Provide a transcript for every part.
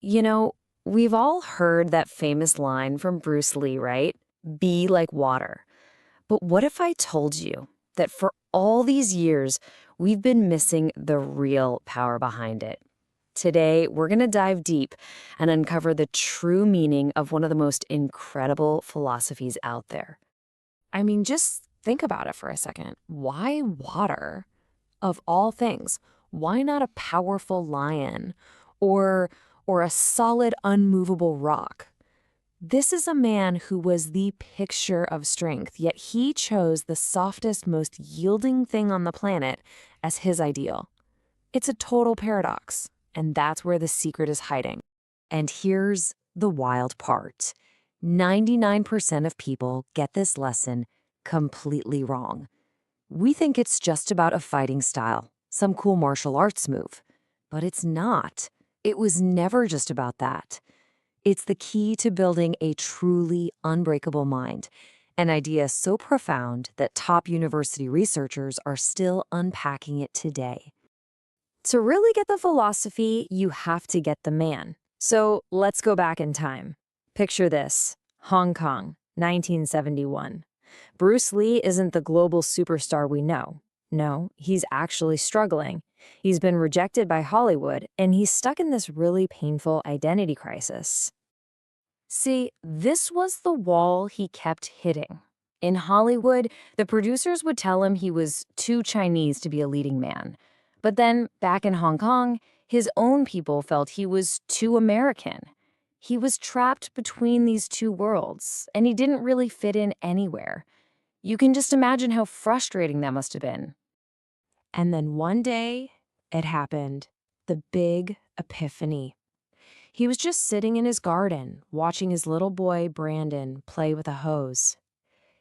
You know, we've all heard that famous line from Bruce Lee, right? Be like water. But what if I told you that for all these years, we've been missing the real power behind it? Today, we're going to dive deep and uncover the true meaning of one of the most incredible philosophies out there. I mean, just think about it for a second. Why water? Of all things, why not a powerful lion or or a solid unmovable rock? This is a man who was the picture of strength, yet he chose the softest, most yielding thing on the planet as his ideal. It's a total paradox, and that's where the secret is hiding. And here's the wild part. 99% of people get this lesson completely wrong. We think it's just about a fighting style, some cool martial arts move. But it's not. It was never just about that. It's the key to building a truly unbreakable mind, an idea so profound that top university researchers are still unpacking it today. To really get the philosophy, you have to get the man. So let's go back in time. Picture this: Hong Kong, 1971. Bruce Lee isn't the global superstar we know. No, he's actually struggling. He's been rejected by Hollywood, and he's stuck in this really painful identity crisis. See, this was the wall he kept hitting. In Hollywood, the producers would tell him he was too Chinese to be a leading man. But then, back in Hong Kong, his own people felt he was too American. He was trapped between these two worlds, and he didn't really fit in anywhere. You can just imagine how frustrating that must have been. And then one day, it happened. The big epiphany. He was just sitting in his garden, watching his little boy, Brandon, play with a hose.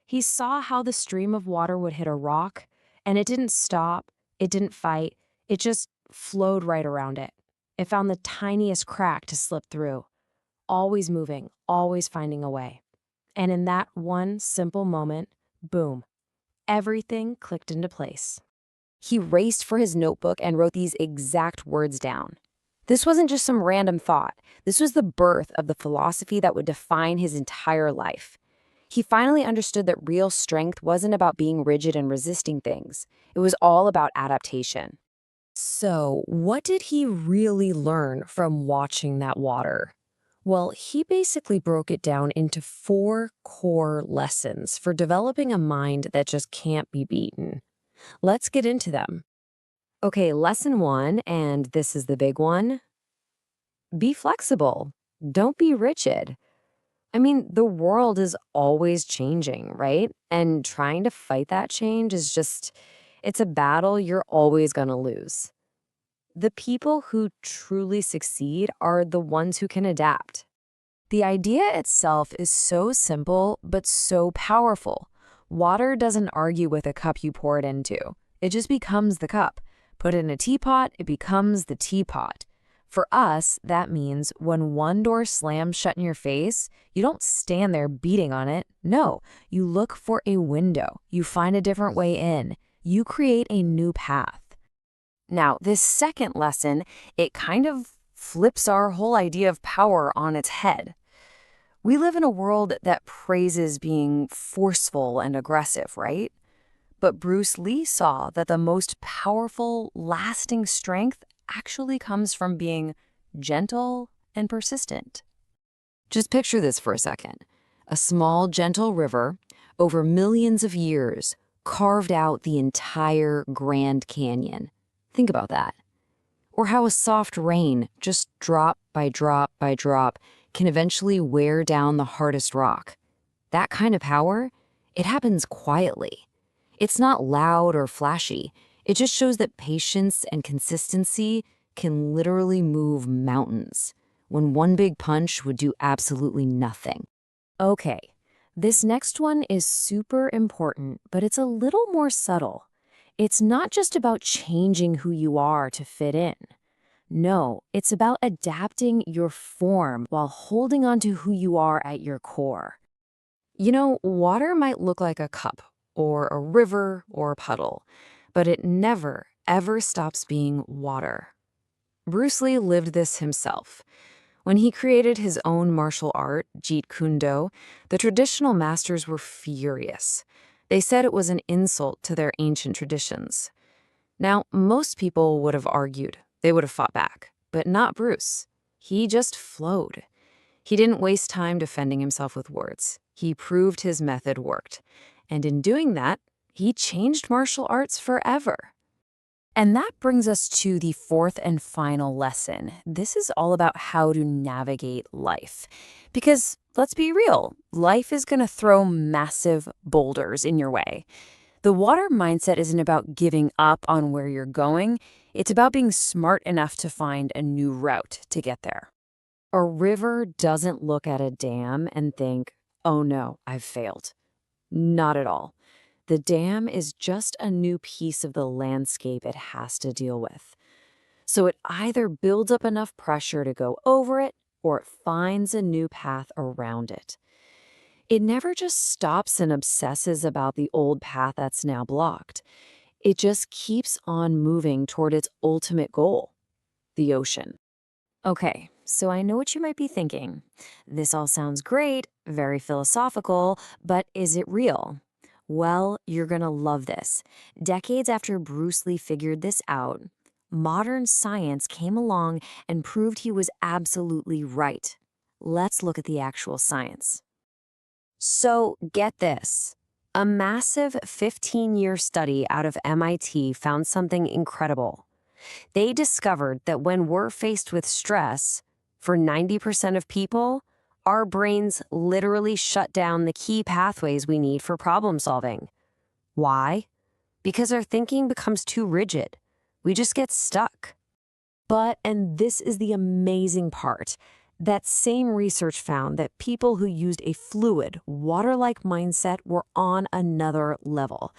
He saw how the stream of water would hit a rock, and it didn't stop, it didn't fight, it just flowed right around it. It found the tiniest crack to slip through, always moving, always finding a way. And in that one simple moment, boom, everything clicked into place. He raced for his notebook and wrote these exact words down. This wasn't just some random thought. This was the birth of the philosophy that would define his entire life. He finally understood that real strength wasn't about being rigid and resisting things. It was all about adaptation. So, what did he really learn from watching that water? Well, he basically broke it down into 4 core lessons for developing a mind that just can't be beaten. Let's get into them. Okay, lesson 1, and this is the big one: be flexible. Don't be rigid. I mean, the world is always changing, right? And trying to fight that change is it's a battle you're always going to lose. The people who truly succeed are the ones who can adapt. The idea itself is so simple, but so powerful. Water doesn't argue with a cup you pour it into. It just becomes the cup. Put it in a teapot, it becomes the teapot. For us, that means when one door slams shut in your face, you don't stand there beating on it. No, you look for a window. You find a different way in. You create a new path. Now, this second lesson, it kind of flips our whole idea of power on its head. We live in a world that praises being forceful and aggressive, right? But Bruce Lee saw that the most powerful, lasting strength actually comes from being gentle and persistent. Just picture this for a second. A small, gentle river, over millions of years, carved out the entire Grand Canyon. Think about that. Or how a soft rain, just drop by drop by drop, can eventually wear down the hardest rock. That kind of power, it happens quietly. It's not loud or flashy. It just shows that patience and consistency can literally move mountains, when one big punch would do absolutely nothing. Okay, this next one is super important, but it's a little more subtle. It's not just about changing who you are to fit in. No, it's about adapting your form while holding on to who you are at your core. You know, water might look like a cup, or a river, or a puddle, but it never, ever stops being water. Bruce Lee lived this himself. When he created his own martial art, Jeet Kune Do, the traditional masters were furious. They said it was an insult to their ancient traditions. Now, most people would have argued. They would have fought back. But not Bruce. He just flowed. He didn't waste time defending himself with words. He proved his method worked. And in doing that, he changed martial arts forever. And that brings us to the fourth and final lesson. This is all about how to navigate life. Because let's be real, life is going to throw massive boulders in your way. The water mindset isn't about giving up on where you're going. It's about being smart enough to find a new route to get there. A river doesn't look at a dam and think, oh no, I've failed. Not at all. The dam is just a new piece of the landscape it has to deal with. So it either builds up enough pressure to go over it, or it finds a new path around it. It never just stops and obsesses about the old path that's now blocked. It just keeps on moving toward its ultimate goal, the ocean. Okay, so I know what you might be thinking. This all sounds great, very philosophical, but is it real? Well, you're gonna love this. Decades after Bruce Lee figured this out, modern science came along and proved he was absolutely right. Let's look at the actual science. So, get this. A massive 15-year study out of MIT found something incredible. They discovered that when we're faced with stress, for 90% of people, our brains literally shut down the key pathways we need for problem solving. Why? Because our thinking becomes too rigid. We just get stuck. But, and this is the amazing part, that same research found that people who used a fluid, water-like mindset were on another level.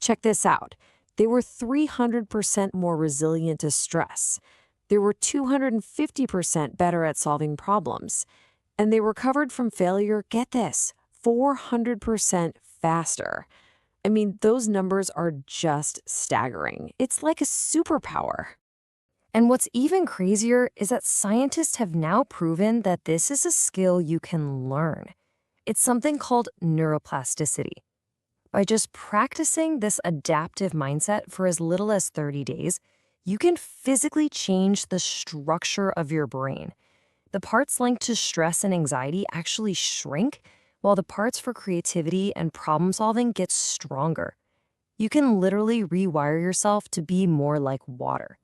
Check this out. They were 300% more resilient to stress. They were 250% better at solving problems. And they recovered from failure, get this, 400% faster. I mean, those numbers are just staggering. It's like a superpower. And what's even crazier is that scientists have now proven that this is a skill you can learn. It's something called neuroplasticity. By just practicing this adaptive mindset for as little as 30 days, you can physically change the structure of your brain. The parts linked to stress and anxiety actually shrink, while the parts for creativity and problem solving get stronger. You can literally rewire yourself to be more like water.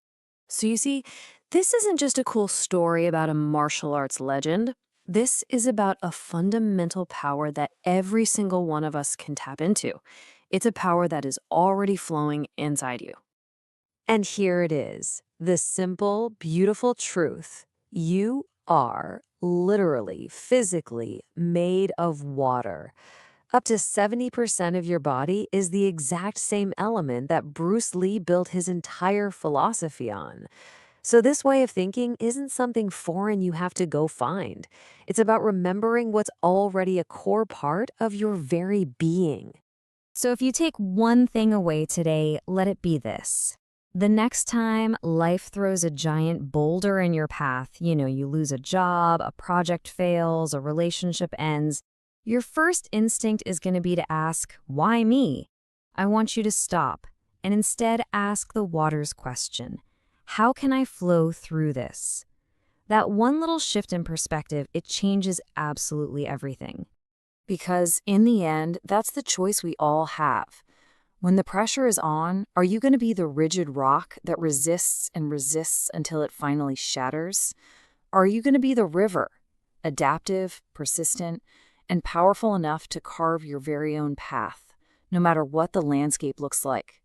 So you see, this isn't just a cool story about a martial arts legend. This is about a fundamental power that every single one of us can tap into. It's a power that is already flowing inside you. And here it is, the simple, beautiful truth. You are literally, physically made of water. Up to 70% of your body is the exact same element that Bruce Lee built his entire philosophy on. So this way of thinking isn't something foreign you have to go find. It's about remembering what's already a core part of your very being. So if you take one thing away today, let it be this. The next time life throws a giant boulder in your path, you lose a job, a project fails, a relationship ends, your first instinct is going to be to ask, why me? I want you to stop and instead ask the water's question. How can I flow through this? That one little shift in perspective, it changes absolutely everything. Because in the end, that's the choice we all have. When the pressure is on, are you going to be the rigid rock that resists and resists until it finally shatters? Or are you going to be the river, adaptive, persistent, and powerful enough to carve your very own path, no matter what the landscape looks like?